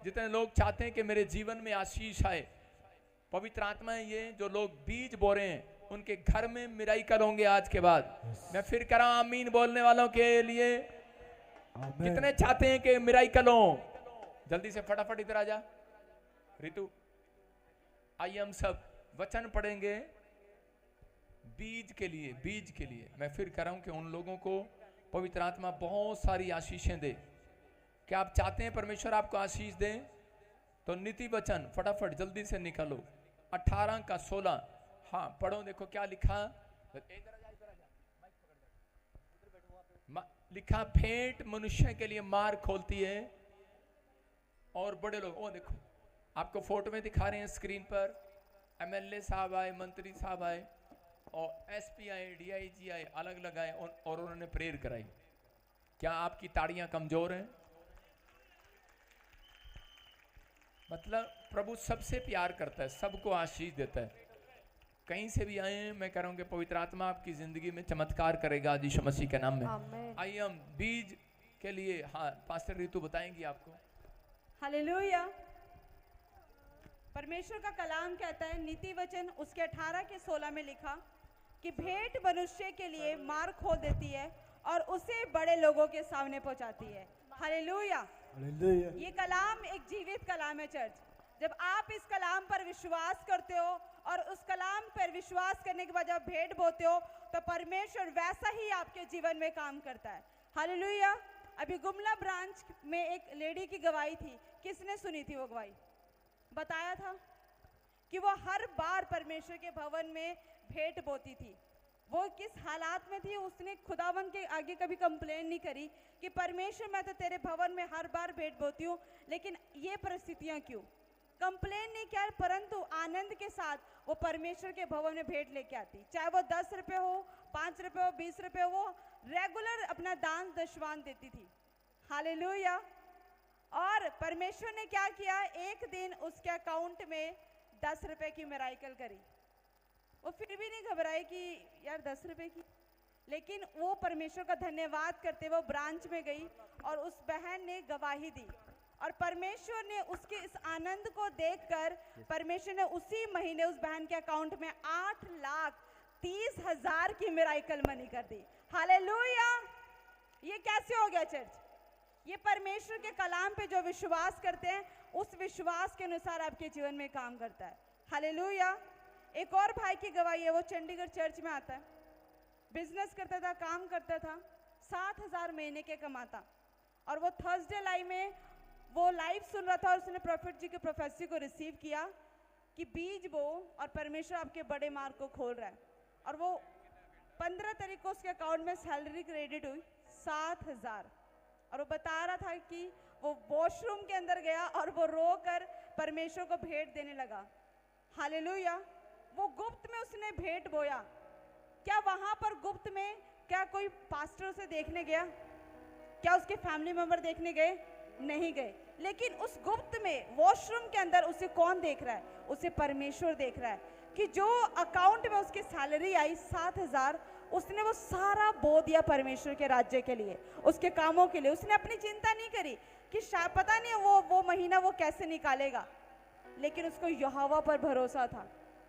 जितने लोग चाहते हैं कि मेरे जीवन में आशीष आए, पवित्र आत्मा है ये जो लोग बीज बो रहे हैं उनके घर में मिराइकल होंगे आज के बाद। मैं फिर कह रहा हूं आमीन बोलने वालों के लिए। कितने चाहते हैं कि मिराइकल हो? जल्दी से फटाफट इधर आ जा रितु। आइए हम सब वचन पढ़ेंगे बीज के लिए। बीज के लिए मैं फिर कह रहा हूं कि उन लोगों को पवित्र आत्मा बहुत सारी आशीषें दे। क्या आप चाहते हैं परमेश्वर आपको आशीष दे? तो नीति वचन फटाफट जल्दी से निकालो 18 का 16। हाँ पढ़ो, देखो क्या लिखा। लिखा भेंट मनुष्य के लिए मार्ग खोलती है और बड़े लोग, ओ देखो आपको फोटो में दिखा रहे हैं स्क्रीन पर, एमएलए साहब आए, मंत्री साहब आए और एसपी आए, डीआईजी आए, अलग अलग आए और उन्होंने प्रेयर कराई। क्या आपकी ताड़ियां कमजोर हैं? मतलब प्रभु सबसे प्यार करता है, सबको आशीष देता है। कहीं से भी आए हैं, मैं कह रहा हूं कि पवित्र आत्मा आपकी जिंदगी में चमत्कार करेगा आज यीशु मसीह के नाम में। आइए हम बीज के लिए, हाँ पास्टर रितु बताएंगी आपको। हालेलुया। परमेश्वर का कलाम कहता है नीति वचन उसके 18 के 16 में लिखा कि भेंट मनुष्य के लिए मार्ग खोल देती है और उसे बड़े लोगों के सामने पहुंचाती है। हालेलुया। ये कलाम एक जीवित कलाम है चर्च। जब आप इस कलाम पर विश्वास करते हो और उस कलाम पर विश्वास करने के बाद जब भेंट बोते हो तो परमेश्वर वैसा ही आपके जीवन में काम करता है। हालेलुया। अभी गुमला ब्रांच में एक लेडी की गवाही थी। किसने सुनी थी वो गवाही? बताया था कि वो हर बार परमेश्वर के भवन में भेंट बोती थी। वो किस हालात में थी, उसने खुदावन के आगे कभी कंप्लेन नहीं करी कि परमेश्वर मैं तो तेरे भवन में हर बार भेंट बोती हूँ, लेकिन ये परिस्थितियाँ क्यों? कंप्लेन नहीं किया, परंतु आनंद के साथ वो परमेश्वर के भवन में भेंट लेके आती। चाहे वो 10 रुपये हो, 5 रुपये हो, 20 रुपये हो, वो रेगुलर अपना दान दशवान देती थी। हालेलुया। और परमेश्वर ने क्या किया, एक दिन उसके अकाउंट में 10 रुपये की मिराइकल करी। वो फिर भी नहीं घबराई कि यार 10 रुपये की, लेकिन वो परमेश्वर का धन्यवाद करते वो ब्रांच में गई और उस बहन ने गवाही दी और परमेश्वर ने उसके इस आनंद को देखकर परमेश्वर ने उसी महीने उस बहन के अकाउंट में 8,30,000 की मिराइकल मनी कर दी। हालेलुया। ये कैसे हो गया चर्च? ये परमेश्वर के कलाम पे जो विश्वास करते हैं उस विश्वास के अनुसार आपके जीवन में काम करता है। हालेलुया। एक और भाई की गवाही है, वो चंडीगढ़ चर्च में आता है, बिजनेस करता था, काम करता था, 7,000 महीने के कमाता और वो थर्सडे लाइव में वो लाइव सुन रहा था और उसने प्रॉफिट जी की प्रोफेसी को रिसीव किया कि बीज बो और परमेश्वर आपके बड़े मार्ग को खोल रहा है। और वो 15 तारीख को उसके अकाउंट में सैलरी क्रेडिट हुई 7,000 और वो बता रहा था कि वो वॉशरूम के अंदर गया और वो रो कर परमेश्वर को भेंट देने लगा। हालेलुया। वो गुप्त में उसने भेंट बोया। क्या वहां पर गुप्त में क्या कोई पास्टर उसे देखने गया? क्या उसके फैमिली मेंबर देखने गए? नहीं गए। लेकिन उस गुप्त में वॉशरूम के अंदर उसे कौन देख रहा है? उसे परमेश्वर देख रहा है कि जो अकाउंट में उसकी सैलरी आई 7,000, उसने वो सारा बो दिया परमेश्वर के राज्य के लिए, उसके कामों के लिए। उसने अपनी चिंता नहीं करी कि शायद पता नहीं वो महीना वो कैसे निकालेगा, लेकिन उसको यहोवा पर भरोसा था।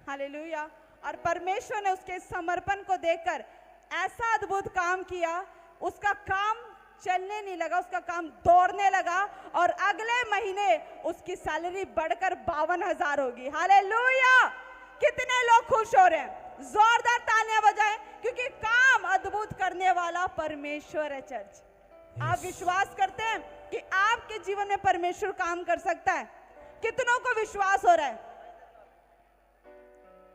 हालेलुया। और परमेश्वर ने उसके समर्पण को देखकर ऐसा अद्भुत काम किया, उसका काम चलने नहीं लगा, उसका काम दौड़ने लगा और अगले महीने उसकी सैलरी बढ़कर 52,000 होगी। हालेलुया। कितने लोग खुश हो रहे हैं? जोरदार तालियां बजाएं, क्योंकि काम अद्भुत करने वाला परमेश्वर है चर्च। आप विश्वास करते हैं कि आपके जीवन में परमेश्वर काम कर सकता है? कितनों को विश्वास हो रहा है?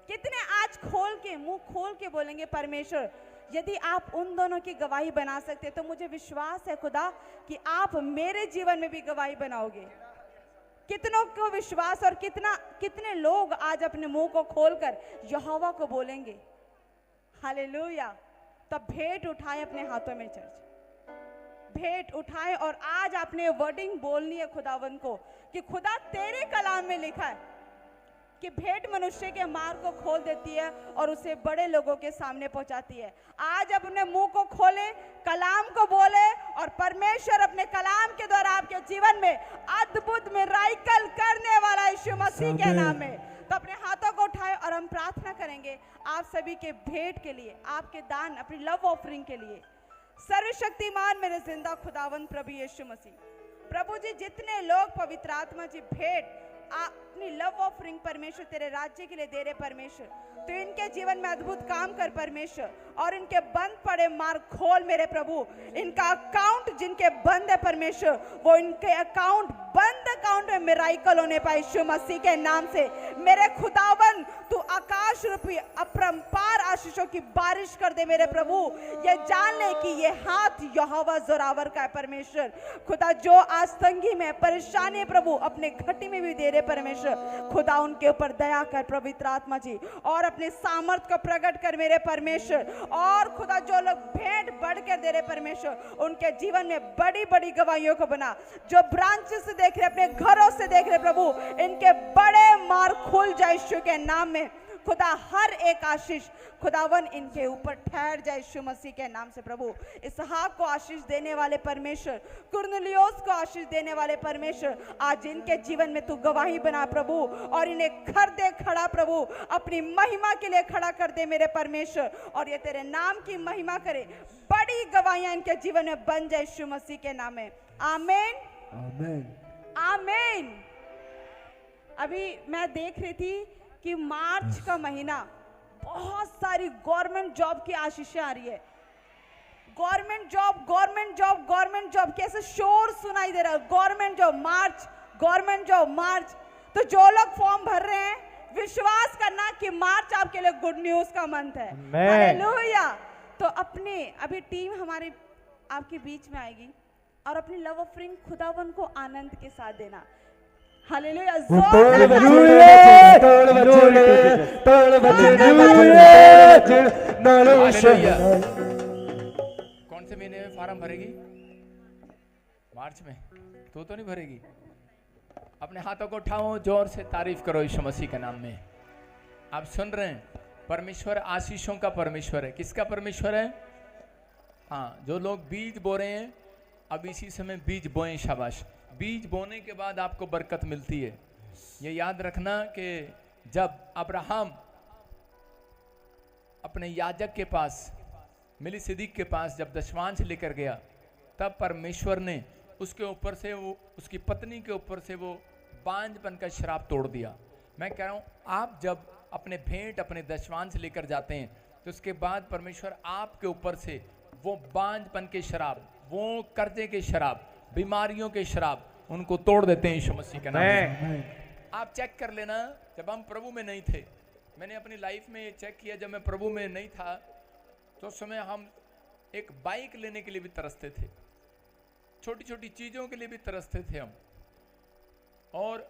कितने आज खोल के मुंह खोल के बोलेंगे परमेश्वर? यदि आप उन दोनों की गवाही बना सकते तो मुझे विश्वास है खुदा कि आप मेरे जीवन में भी गवाही बनाओगे। कितनों को विश्वास और कितने लोग आज अपने मुंह को खोलकर यहोवा को बोलेंगे? हालेलुया। तब भेंट उठाए अपने हाथों में चर्च, भेंट उठाए और आज आपने वर्डिंग बोलनी है खुदावन को कि खुदा तेरे कलाम में लिखा है कि भेंट मनुष्य के मार्ग को खोल देती है और उसे बड़े लोगों के सामने पहुंचाती है। आज अपने मुंह को खोले, कलाम को बोले और परमेश्वर अपने कलाम के द्वारा आपके जीवन में अद्भुत मिराकल करने वाला यीशु मसीह के नाम में। तो अपने हाथों को उठाएं और हम प्रार्थना करेंगे आप सभी के भेंट के लिए, आपके दान, अपनी लव ऑफरिंग के लिए। सर्वशक्तिमान मेरे जिंदा खुदावंद प्रभु यीशु मसीह, प्रभु जी जितने लोग पवित्र आत्मा जी भेंट अपनी लव ऑफरिंग परमेश्वर तेरे राज्य के लिए दे रहे परमेश्वर, तो इनके जीवन में अद्भुत काम कर परमेश्वर, और इनके बंद पड़े मार्ग खोल मेरे प्रभु। इनका अकाउंट जिनके बंद है परमेश्वर, वो इनके अकाउंट बंद अकाउंट में मिराकल होने पाए यीशु मसीह के नाम से। मेरे खुदावन तू आकाश रूपी अपरंपार आशीषों की बारिश कर दे मेरे प्रभु। ये जान ले कि ये हाथ यहोवा जोरावर का है परमेश्वर। खुदा जो आज तंगी में परेशानी है प्रभु, अपने घटी में भी दे रहे परमेश्वर, खुदा उनके ऊपर दया कर पवित्र आत्मा जी, और अपने सामर्थ को प्रकट कर मेरे परमेश्वर। और खुदा जो लोग भेंट बढ़ कर दे रहे परमेश्वर, उनके जीवन में बड़ी बड़ी गवाहियों को बना। जो ब्रांचेस से देख रहे, अपने घरों से देख रहे प्रभु, इनके बड़े मार्ग खुल जाए यीशु के नाम में। खुदा हर एक आशीष खुदावन इनके ऊपर ठहर जाए यीशु मसीह के नाम से प्रभु। इसहाक को आशीष देने वाले परमेश्वर, कुर्नेलियुस को आशीष देने वाले परमेश्वर, आज इनके जीवन में तू गवाही बना प्रभु, और इन्हें कर दे खड़ा प्रभु, अपनी महिमा के लिए खड़ा कर दे मेरे परमेश्वर, और ये तेरे नाम की महिमा करे। बड़ी गवाहियां इनके जीवन में बन जाए यीशु मसीह के नाम में। आमीन आमीन आमीन। अभी मैं देख रही थी कि मार्च का महीना बहुत सारी गवर्नमेंट जॉब की आशीषें आ रही है। Government job, government job, government job, कैसे शोर सुनाई दे रहा है, गवर्नमेंट जॉब मार्च, गवर्नमेंट जॉब मार्च। तो जो लोग फॉर्म भर रहे हैं, विश्वास करना कि मार्च आपके लिए गुड न्यूज का मंथ है। हालेलुया। तो अपने अभी टीम हमारे आपके बीच में आएगी, और अपनी लव ऑफरिंग खुदावन को आनंद के साथ देना। हालेलुया। कौन से महीने में फार्म भरेगी? मार्च में? तो नहीं भरेगी। अपने हाथों को उठाओ, जोर से तारीफ करो यीशु मसीह के नाम में। आप सुन रहे हैं, परमेश्वर आशीषों का परमेश्वर है। किसका परमेश्वर है? हाँ, जो लोग बीज बो रहे हैं, अब इसी समय बीज बोएं। शाबाश। बीज बोने के बाद आपको बरकत मिलती है। ये याद रखना कि जब अब्राहम अपने याजक के पास, मेलिसिदिक के पास जब दशमांश लेकर गया, तब परमेश्वर ने उसके ऊपर से, वो उसकी पत्नी के ऊपर से वो बांझपन का श्राप तोड़ दिया। मैं कह रहा हूँ, आप जब अपने भेंट, अपने दशमांश लेकर जाते हैं, तो उसके बाद परमेश्वर आपके ऊपर से वो बांझपन के शराब, वो कर्जे के शराब, बीमारियों के शराब, उनको तोड़ देते हैं यीशु मसीह के नाम में। आप चेक कर लेना, जब हम प्रभु में नहीं थे, मैंने अपनी लाइफ में ये चेक किया, जब मैं प्रभु में नहीं था तो उस समय हम एक बाइक लेने के लिए भी तरसते थे, छोटी छोटी चीज़ों के लिए भी तरसते थे हम। और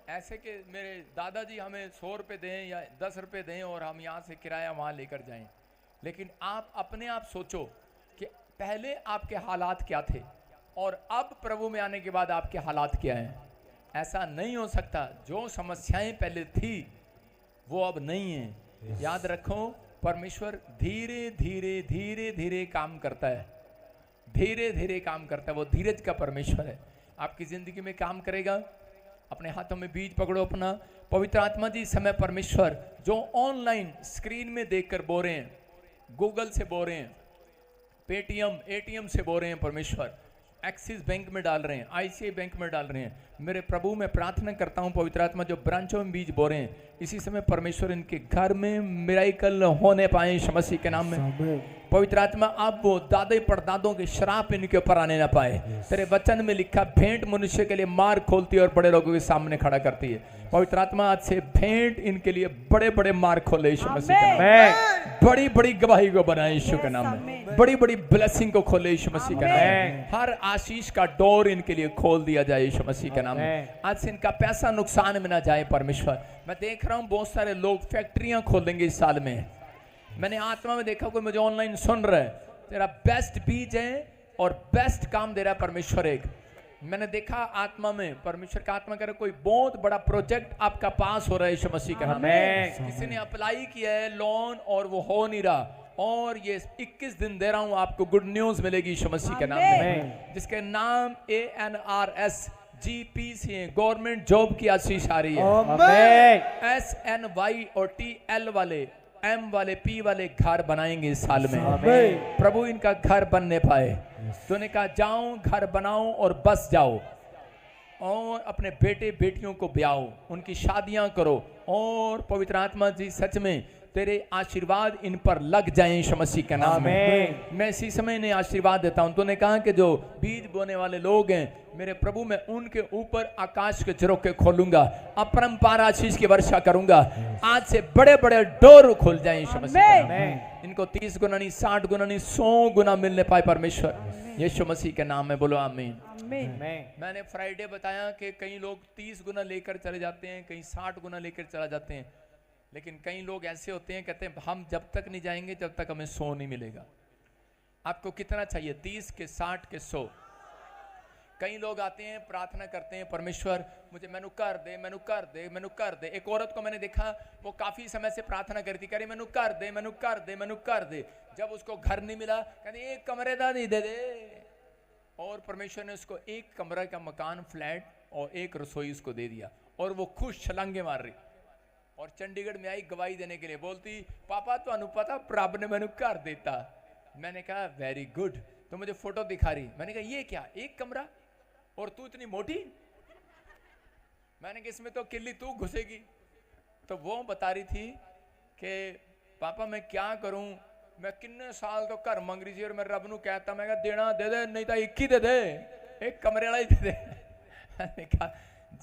ऐसे कि मेरे दादाजी हमें 100 रुपये दें या 10 रुपये दें और हम यहाँ से किराया वहाँ लेकर जाएं। लेकिन आप अपने आप सोचो कि पहले आपके हालात क्या थे और अब प्रभु में आने के बाद आपके हालात क्या हैं। ऐसा नहीं हो सकता, जो समस्याएं पहले थी वो अब नहीं है। याद रखो, परमेश्वर धीरे धीरे धीरे धीरे काम करता है, धीरे धीरे काम करता है। वो धीरज का परमेश्वर है, आपकी जिंदगी में काम करेगा। अपने हाथों में बीज पकड़ो अपना। पवित्र आत्मा जी, समय परमेश्वर जो ऑनलाइन स्क्रीन में देखकर बो रहे हैं, गूगल से बो रहे हैं, पेटीएम, एटीएम से बो रहे हैं परमेश्वर, एक्सिस बैंक में डाल रहे हैं, आईसीआई बैंक में डाल रहे हैं, मेरे प्रभु मैं प्रार्थना करता हूं पवित्र आत्मा जो ब्रांचों में बीज बो रहे हैं, इसी समय परमेश्वर इनके घर में मिराकल होने पाए यीशु मसीह के नाम में। पवित्र आत्मा आप वो दादे परदादों के श्राप इनके ऊपर आने ना पाए। तेरे वचन में लिखा, भेंट मनुष्य के लिए मार्ग खोलती है और बड़े लोगों के सामने खड़ा करती है। पवित्र आत्मा आज से भेंट इनके लिए बड़े बड़े मार्ग खोले यीशु मसीह के नाम में। बड़ी बड़ी गवाही को बनाए यीशु के नाम में, बड़ी बड़ी ब्लेसिंग को खोले यीशु मसीह के नाम में। हर आशीष का डोर इनके लिए खोल दिया जाए यीशु मसीह के नाम में। आज से इनका पैसा नुकसान में ना जाए परमेश्वर। मैं देख रहा हूँ बहुत सारे लोग फैक्ट्रियां खोलेंगे इस साल में। मैंने आत्मा में देखा, कोई मुझे ऑनलाइन सुन रहा है, तेरा बेस्ट बीज है और बेस्ट काम दे रहा है परमेश्वर। एक मैंने देखा आत्मा में, परमेश्वर का आत्मा कह रहा है कोई बहुत बड़ा प्रोजेक्ट आपका पास हो रहा है यीशु मसीह के नाम में। किसी ने अप्लाई किया है लोन और वो हो नहीं रहा, और ये 21 दिन दे रहा हूं आपको, गुड न्यूज मिलेगी यीशु मसीह के नाम आमीन। में, जिसके नाम ANRS GPC है, गवर्नमेंट जॉब की आशीष आ रही है। आमेन। SNY और TL वाले, M वाले, P वाले घर बनाएंगे इस साल में। आमेन। प्रभु इनका घर बनने पाए। तूने कहा जाओ घर बनाओ और बस जाओ, और अपने बेटे बेटियों को ब्याओ, उनकी शादियां करो, और पवित्र आत्मा जी सच में तेरे आशीर्वाद इन पर लग जाएं यीशु मसीह के नाम में। आमीन। मैं इसी समय ने आशीर्वाद देता हूं। तूने कहा कि जो बीज बोने वाले लोग हैं मेरे प्रभु, मैं उनके ऊपर आकाश के झरोखे खोलूंगा, अपरंपार आशीष की वर्षा करूंगा। आज से बड़े बड़े डोर खुल जाएं यीशु मसीह के नाम में। आमीन। इनको 30 गुना नहीं, 60 गुना नहीं, 100 गुना मिलने पाए परमेश्वर यीशु मसीह के नाम में। बोलो आमीन। आमीन। आमेन। मैंने फ्राइडे बताया कि कई लोग 30 गुना लेकर चले जाते हैं, कहीं 60 गुना लेकर चला जाते हैं, लेकिन कई लोग ऐसे होते हैं कहते हैं हम जब तक नहीं जाएंगे जब तक हमें 100 नहीं मिलेगा। आपको कितना चाहिए? 30 के 60 के 100। कई लोग आते हैं प्रार्थना करते हैं, परमेश्वर मुझे मैनू कर दे, मैनू कर दे, मैनू कर दे। एक औरत को मैंने देखा, वो काफी समय से प्रार्थना करती, कह रही मैनू कर दे, मैनू कर दे, मैनू कर दे। जब उसको घर नहीं मिला, कहती एक कमरे दा नहीं दे दे, और परमेश्वर ने उसको एक कमरा का मकान, फ्लैट और एक रसोई उसको दे दिया, और वो खुश छलांगे मार रही। और चंडीगढ़ में आई गवाही देने के लिए, बोलती पापा तो पता प्रभ ने मैनू कर देता। मैंने कहा वेरी गुड। तो मुझे फोटो दिखा रही, मैंने कहा ये क्या, एक कमरा और तू इतनी मोटी? मैंने कहा इसमें तो किल्ली तू घुसेगी। तो वो बता रही थी कि पापा मैं क्या करूं, मैं किन्ने साल तो घर मंग रही थी, और मैं रब नू कहता, मैं कहा देना दे दे, नहीं तो एक ही दे दे, एक कमरे वाला ही दे दे। मैंने कहा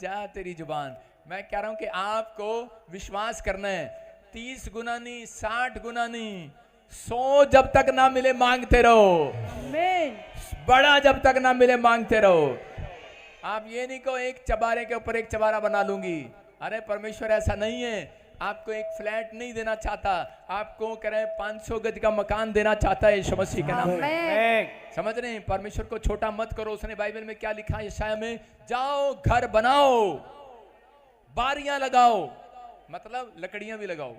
जा तेरी जुबान। मैं कह रहा हूं कि आपको विश्वास करना है, 30 गुना नहीं, 60 गुना नहीं, 100 जब तक ना मिले मांगते रहो, आमीन। बड़ा जब तक ना मिले मांगते रहो। आप ये नहीं कहो एक चबारे के ऊपर एक चबारा बना लूंगी। अरे परमेश्वर ऐसा नहीं है, आपको एक फ्लैट नहीं देना चाहता, आपको कह रहे 500 गज का मकान देना चाहता है यीशु मसीह के नाम में। आमीन। समझ रहे हैं? परमेश्वर को छोटा मत करो। उसने बाइबल में क्या लिखा है यशायाह में, जाओ घर बनाओ, बारियां लगाओ, मतलब लकड़ियां भी लगाओ,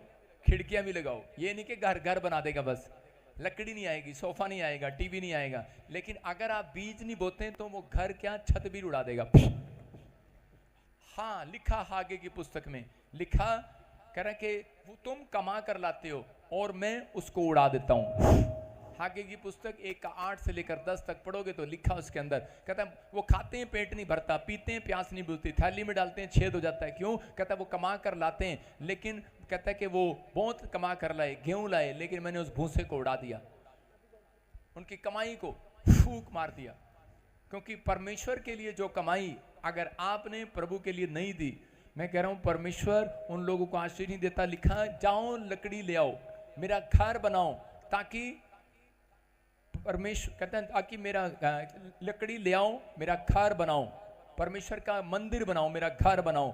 खिड़कियां भी लगाओ। ये नहीं कि घर घर बना देगा बस, लकड़ी नहीं आएगी, सोफा नहीं आएगा, टीवी नहीं आएगा, लेकिन अगर आप बीज नहीं बोते तो वो घर क्या छत भी उड़ा देगा। हाँ, लिखा हागे की पुस्तक में लिखा, कह रहा कि वो तुम कमा कर लाते हो और मैं उसको उड़ा देता हूं। हागे की पुस्तक 1:8 से लेकर 10 तक पढ़ोगे तो लिखा उसके अंदर, कहता है वो खाते हैं पेट नहीं भरता, पीते हैं प्यास नहीं बुझती, थैली में डालते हैं छेद हो जाता है। क्यों? कहता है वो कमा कर लाते हैं, लेकिन कहता है कि वो बहुत कमा कर लाए, गेहूं लाए, लेकिन मैंने उस भूसे को उड़ा दिया, उनकी कमाई को फूंक मार दिया। क्योंकि परमेश्वर के लिए जो कमाई अगर आपने प्रभु के लिए नहीं दी, मैं कह रहा हूं परमेश्वर उन लोगों को आशीष नहीं देता। लिखा जाओ लकड़ी ले आओ, मेरा घर बनाओ, ताकि परमेश्वर कहते हैं ताकि मेरा लकड़ी ले आओ, मेरा घर बनाओ, परमेश्वर का मंदिर बनाओ, मेरा घर बनाओ,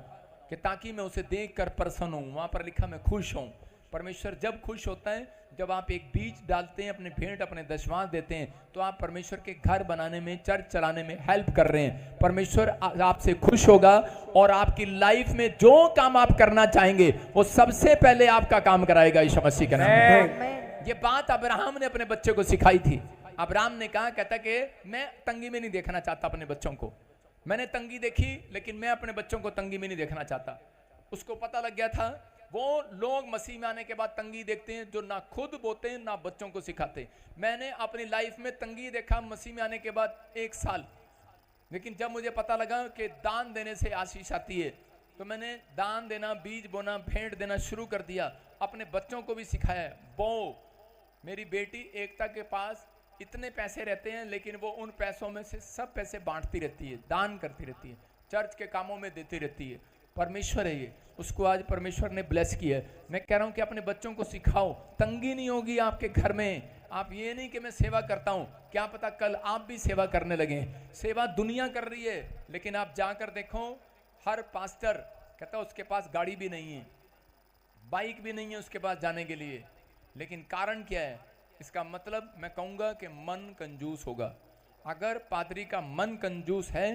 कि ताकि मैं उसे देखकर प्रसन्न हूं। वहां पर लिखा मैं खुश हूं। परमेश्वर जब खुश होता है, जब आप एक बीज डालते हैं, अपने भेंट अपने दशमांश देते हैं, तो आप परमेश्वर के घर बनाने में, चर्च चलाने में हेल्प कर रहे हैं। परमेश्वर आपसे खुश होगा और आपकी लाइफ में जो काम आप करना चाहेंगे वो सबसे पहले आपका काम कराएगा यीशु मसीह के नाम में। आमीन। ये बात अब्राहम ने अपने बच्चे को सिखाई थी। अब्राहम ने कहा, कहता कि मैं तंगी में नहीं देखना चाहता अपने बच्चों को, मैंने तंगी देखी लेकिन मैं अपने बच्चों को तंगी में नहीं देखना चाहता। उसको पता लग गया था वो लोग मसीह में आने के बाद तंगी देखते हैं जो ना खुद बोते हैं ना बच्चों को सिखाते। मैंने अपनी लाइफ में तंगी देखा मसीह में आने के बाद 1 साल, लेकिन जब मुझे पता लगा कि दान देने से आशीष आती है, तो मैंने दान देना, बीज बोना, भेंट देना शुरू कर दिया। अपने बच्चों को भी सिखाया। वो मेरी बेटी एकता के पास इतने पैसे रहते हैं, लेकिन वो उन पैसों में से सब पैसे बांटती रहती है, दान करती रहती है, चर्च के कामों में देती रहती है। परमेश्वर है ये, उसको आज परमेश्वर ने ब्लेस किया है। मैं कह रहा हूं कि अपने बच्चों को सिखाओ, तंगी नहीं होगी आपके घर में। आप ये नहीं कि मैं सेवा करता हूं, क्या पता कल आप भी सेवा करने लगे। सेवा दुनिया कर रही है, लेकिन आप जाकर देखो हर पास्टर कहता उसके पास गाड़ी भी नहीं है, बाइक भी नहीं है उसके पास जाने के लिए। लेकिन कारण क्या है? इसका मतलब मैं कहूंगा कि मन कंजूस होगा। अगर पादरी का मन कंजूस है,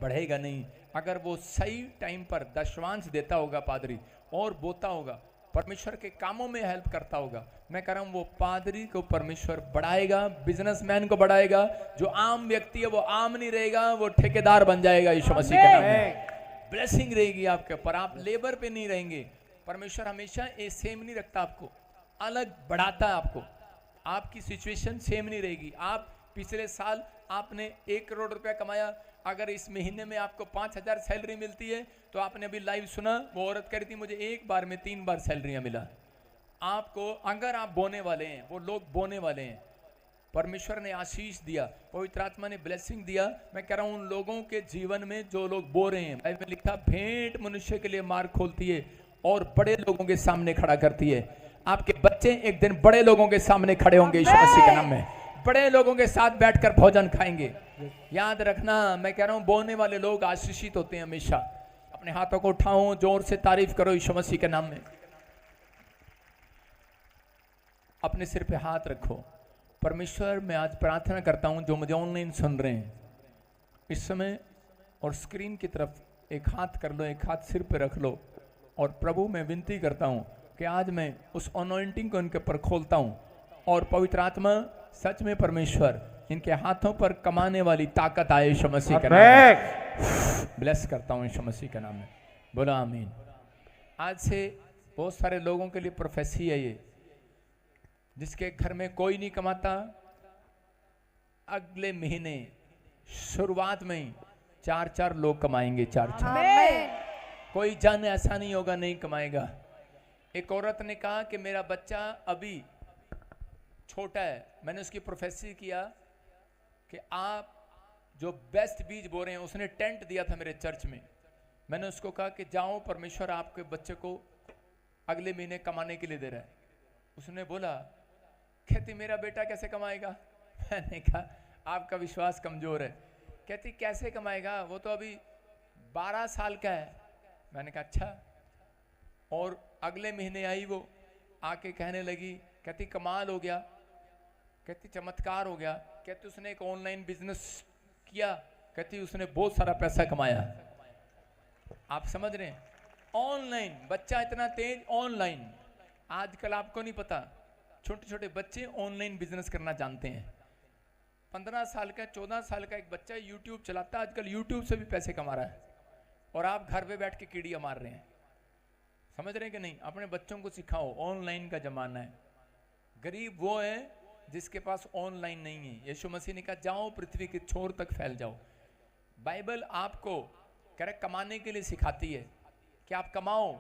बढ़ेगा नहीं। अगर वो सही टाइम पर दशवांश देता होगा पादरी और बोता होगा, परमेश्वर के कामों में हेल्प करता होगा, मैं कह रहा हूं वो पादरी को परमेश्वर बढ़ाएगा, बिजनेसमैन को बढ़ाएगा। जो आम व्यक्ति है वो आम नहीं रहेगा, वो ठेकेदार बन जाएगा यीशु मसीह के नाम में। ब्लेसिंग रहेगी आपके ऊपर, आप लेबर पे नहीं रहेंगे। परमेश्वर हमेशा ये सेम नहीं रखता, आपको अलग बढ़ाता है। आपको आपकी सिचुएशन सेम नहीं रहेगी। आप पिछले साल आपने 1 करोड़ रुपया कमाया, अगर इस महीने में आपको 5,000 सैलरी मिलती है, तो आपने अभी लाइव सुना वो औरत कह रही थी मुझे एक बार में 3 बार सैलरियां मिला। आपको अगर आप बोने वाले हैं, वो लोग बोने वाले हैं, परमेश्वर ने आशीष दिया, पवित्र आत्मा ने ब्लेसिंग दिया। मैं कह रहा हूं उन लोगों के जीवन में जो लोग बो रहे हैं, बाइबल में लिखा भेंट मनुष्य के लिए मार्ग खोलती है और बड़े लोगों के सामने खड़ा करती है। आपके बच्चे एक दिन बड़े लोगों के सामने खड़े होंगे यीशु मसीह के नाम में, बड़े लोगों के साथ बैठकर भोजन खाएंगे। याद रखना, मैं कह रहा हूं बोने वाले लोग आशीषित होते हैं हमेशा। अपने हाथों को उठाओ, जोर से तारीफ करो यीशु मसीह के नाम में। अपने सिर पे हाथ रखो। परमेश्वर, मैं आज प्रार्थना करता हूं जो मुझे ऑनलाइन सुन रहे हैं इस समय, और स्क्रीन की तरफ एक हाथ कर लो, एक हाथ सिर पे रख लो, और प्रभु मैं विनती करता हूं कि आज मैं उस अनॉइंटिंग को इनके ऊपर खोलता हूं, और पवित्र आत्मा सच में परमेश्वर इनके हाथों पर कमाने वाली ताकत आए यीशु मसीह के नाम में। ब्लेस करता हूं यीशु मसीह के नाम में, बोला आमीन। आज से बहुत सारे लोगों के लिए प्रोफेसी है ये, जिसके घर में कोई नहीं कमाता, अगले महीने शुरुआत में ही 4 लोग कमाएंगे, 4। कोई जन ऐसा नहीं होगा नहीं कमाएगा। एक औरत ने कहा कि मेरा बच्चा अभी छोटा है, मैंने उसकी प्रोफेसी किया कि आप जो बेस्ट बीज बो रहे हैं, उसने टेंट दिया था मेरे चर्च में, मैंने उसको कहा कि जाओ परमेश्वर आपके बच्चे को अगले महीने कमाने के लिए दे रहा है। उसने बोला कहती मेरा बेटा कैसे कमाएगा? मैंने कहा आपका विश्वास कमजोर है। कहती कैसे कमाएगा, वो तो अभी 12 साल का है। मैंने कहा अच्छा। और अगले महीने आई वो, आके कहने लगी, कहती कमाल हो गया, कहती चमत्कार हो गया, कहती उसने एक ऑनलाइन बिजनेस किया, कहती उसने बहुत सारा पैसा कमाया। आप समझ रहे हैं, ऑनलाइन बच्चा इतना तेज, ऑनलाइन। आजकल आपको नहीं पता, छोटे छोटे बच्चे ऑनलाइन बिजनेस करना जानते हैं। 15 साल का 14 साल का एक बच्चा यूट्यूब चलाता है, आजकल यूट्यूब से भी पैसे कमा रहा है, और आप घर पे बैठ के कीड़ियां मार रहे हैं। समझ रहे हैं कि नहीं? अपने बच्चों को सिखाओ, ऑनलाइन का जमाना है। गरीब वो है जिसके पास ऑनलाइन नहीं है। यीशु मसीह ने कहा जाओ पृथ्वी के छोर तक फैल जाओ। बाइबल आपको कह रहा कमाने के लिए सिखाती है कि आप कमाओ,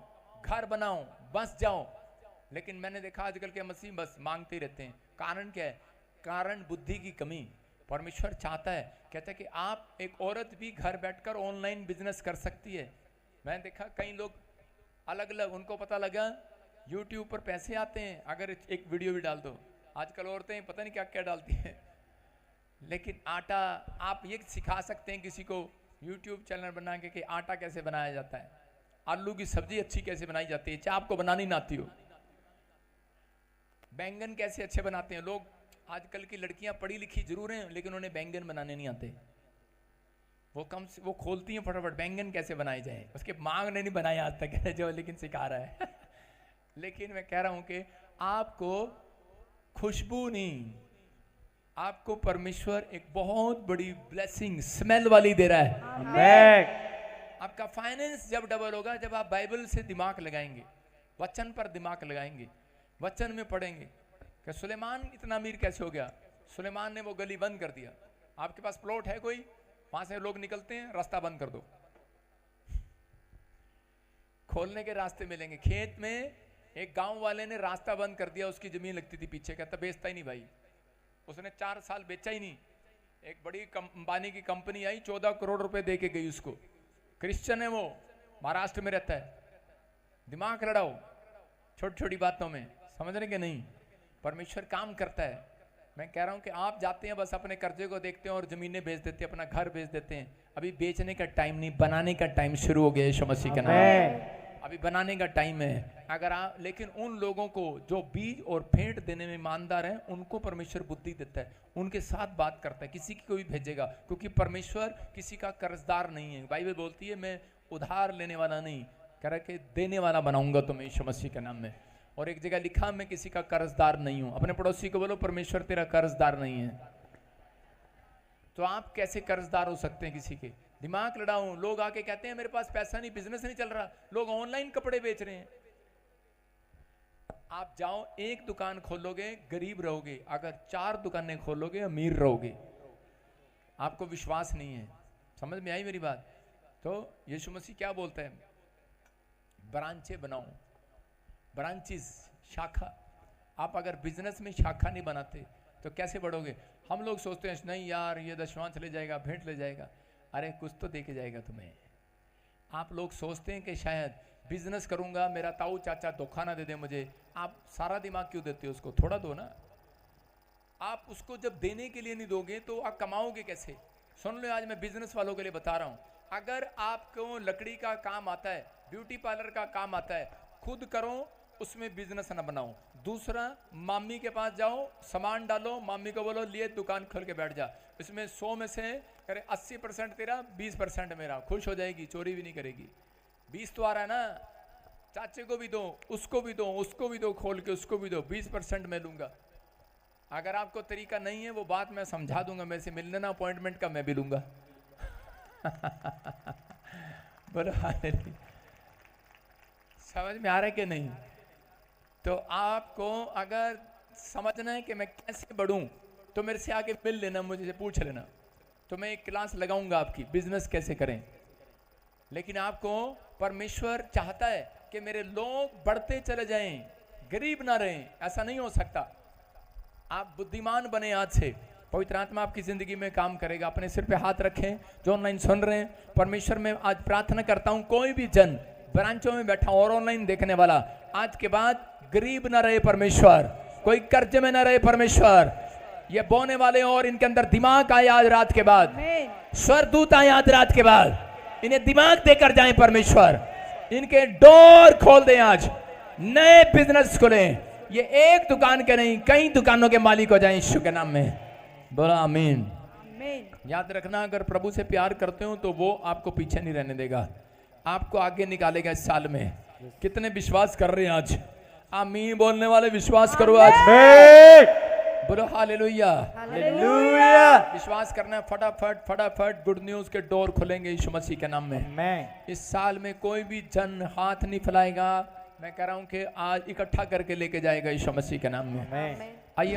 घर बनाओ, बस जाओ। लेकिन मैंने देखा आजकल के मसीह बस मांगते रहते हैं। कारण क्या है? कारण बुद्धि की कमी। परमेश्वर चाहता है, कहता है कि आप, एक औरत भी घर बैठकर ऑनलाइन बिजनेस कर सकती है। मैंने देखा कई लोग अलग अलग, उनको पता लगा यूट्यूब पर पैसे आते हैं अगर एक वीडियो भी डाल दो। आजकल औरतें पता नहीं क्या क्या डालती हैं, लेकिन आटा आप ये सिखा सकते हैं किसी को यूट्यूब चैनल बना के कि आटा कैसे बनाया जाता है, आलू की सब्जी अच्छी कैसे बनाई जाती है, चाहे आपको बनानी ना आती हो, बैंगन कैसे अच्छे बनाते हैं लोग। आजकल की लड़कियां पढ़ी लिखी जरूर हैं, लेकिन उन्हें बैंगन बनाने नहीं आते। वो खोलती हैं फटाफट बैंगन कैसे बनाए जाए, उसके मांग ने नहीं बनाया आज तक जो, लेकिन सिखा रहा है लेकिन मैं कह रहा हूं कि आपको खुशबू नहीं, आपको परमेश्वर एक बहुत बड़ी ब्लेसिंग स्मेल वाली दे रहा है। आपका फाइनेंस जब डबल होगा जब आप बाइबल से दिमाग लगाएंगे, वचन पर दिमाग लगाएंगे, वचन में पढ़ेंगे कि सुलेमान इतना अमीर कैसे हो गया। सुलेमान ने वो गली बंद कर दिया। आपके पास प्लॉट है कोई, वहां से लोग निकलते हैं, रास्ता बंद कर दो, खोलने के रास्ते मिलेंगे। खेत में एक गांव वाले ने रास्ता बंद कर दिया, उसकी जमीन लगती थी पीछे, कहता बेचता ही नहीं भाई। उसने 4 साल बेचा ही नहीं। एक बड़ी अंबानी की कंपनी आई, 14 करोड़ रुपए दे के गई उसको। क्रिश्चियन है वो, महाराष्ट्र में रहता है। दिमाग लड़ाओ छोटी छोटी बातों में, समझ रहे कि नहीं? परमेश्वर काम करता है। मैं कह रहा हूं कि आप जाते हैं बस अपने कर्जे को देखते हैं और जमीनें बेच देते हैं, अपना घर बेच देते हैं। अभी बेचने का टाइम नहीं, बनाने का टाइम शुरू हो गया यीशु मसीह के नाम में। अभी बनाने का टाइम है। अगर आप, लेकिन उन लोगों को जो बीज और भेंट देने में ईमानदार हैं, उनको परमेश्वर बुद्धि देता है, उनके साथ बात करता है, किसी की कोई भेजेगा, क्योंकि परमेश्वर किसी का कर्जदार नहीं है। बाइबल बोलती है मैं उधार लेने वाला नहीं, करके देने वाला बनाऊंगा तुम्हें यीशु मसीह के नाम में। और एक जगह लिखा, मैं किसी का कर्जदार नहीं हूं। अपने पड़ोसी को बोलो, परमेश्वर तेरा कर्जदार नहीं है। तो आप कैसे कर्जदार हो सकते हैं किसी के? दिमाग लड़ाऊं। लोग आके कहते हैं मेरे पास पैसा नहीं, बिजनेस नहीं चल रहा। लोग ऑनलाइन कपड़े बेच रहे हैं। आप जाओ, एक दुकान खोलोगे गरीब रहोगे, अगर 4 दुकानें खोलोगे अमीर रहोगे। आपको विश्वास नहीं है। समझ में आई मेरी बात? तो यीशु मसीह क्या बोलता है? ब्रांचें बनाओ, ब्रांचेस, शाखा। आप अगर बिजनेस में शाखा नहीं बनाते तो कैसे बढ़ोगे? हम लोग सोचते हैं नहीं यार ये दशवांश ले जाएगा, भेंट ले जाएगा। अरे कुछ तो दे के जाएगा तुम्हें। आप लोग सोचते हैं कि शायद बिजनेस करूंगा, मेरा ताऊ चाचा धोखा ना दे दे मुझे। आप सारा दिमाग क्यों देते हो उसको? थोड़ा दो ना। आप उसको जब देने के लिए नहीं दोगे तो आप कमाओगे कैसे? सुन लो, आज मैं बिजनेस वालों के लिए बता रहा हूं। अगर आपको लकड़ी का काम आता है, ब्यूटी पार्लर का काम आता है, खुद करो, उसमें बिजनेस ना बनाओ। दूसरा, मामी के पास जाओ, सामान डालो, मामी को बोलो लिए दुकान खोल के बैठ जा। इसमें 100 में से करे 80% तेरा, 20% मेरा। खुश हो जाएगी, चोरी भी नहीं करेगी। 20 तो आ रहा है ना, चाचे को भी दो, उसको भी दो, उसको भी दो, खोल के उसको भी दो, 20% मैं लूंगा। अगर आपको तरीका नहीं है, वो बात मैं समझा दूंगा। मेरे से मिलने ना अपॉइंटमेंट का, मैं भी लूंगा। समझ में आ रहा है कि नहीं? तो आपको अगर समझना है कि मैं कैसे बढ़ूं, तो मेरे से आके मिल लेना, मुझे पूछ लेना। तो मैं एक क्लास लगाऊंगा आपकी, बिजनेस कैसे करें। लेकिन आपको परमेश्वर चाहता है कि मेरे लोग बढ़ते चले जाएं, गरीब ना रहें। ऐसा नहीं हो सकता। आप बुद्धिमान बने। आज से पवित्र आत्मा आपकी जिंदगी में काम करेगा। अपने सिर पे हाथ रखें जो ऑनलाइन सुन रहे हैं। परमेश्वर में आज प्रार्थना करता हूं, कोई भी जन ब्रांचों में बैठा और ऑनलाइन देखने वाला, आज के बाद गरीब ना रहे परमेश्वर, कोई कर्ज में ना रहे परमेश्वर। ये बोने वाले और इनके अंदर दिमाग आए आज रात के बाद, स्वरदूत आए आज रात के बाद, इन्हें दिमाग देकर जाएं परमेश्वर। इनके डोर खोल दें, आज नए बिजनेस खोलें। ये एक दुकान के नहीं, कई दुकानों के मालिक हो जाएं यीशु के नाम में। बोला आमीन। याद रखना, अगर प्रभु से प्यार करते हो तो वो आपको पीछे नहीं रहने देगा, आपको आगे निकालेगा इस साल में। कितने विश्वास कर रहे हैं आज? आमीन बोलने वाले विश्वास करो आज। बोलो हालेलुया। हालेलुया। विश्वास करना है, फटाफट फटाफट गुड न्यूज के डोर खुलेंगे यीशु मसीह के नाम में। इस साल में कोई भी जन हाथ नहीं फैलाएगा। मैं कह रहा हूं कि आज इकट्ठा करके लेके जाएगा यीशु मसीह के नाम में। आइए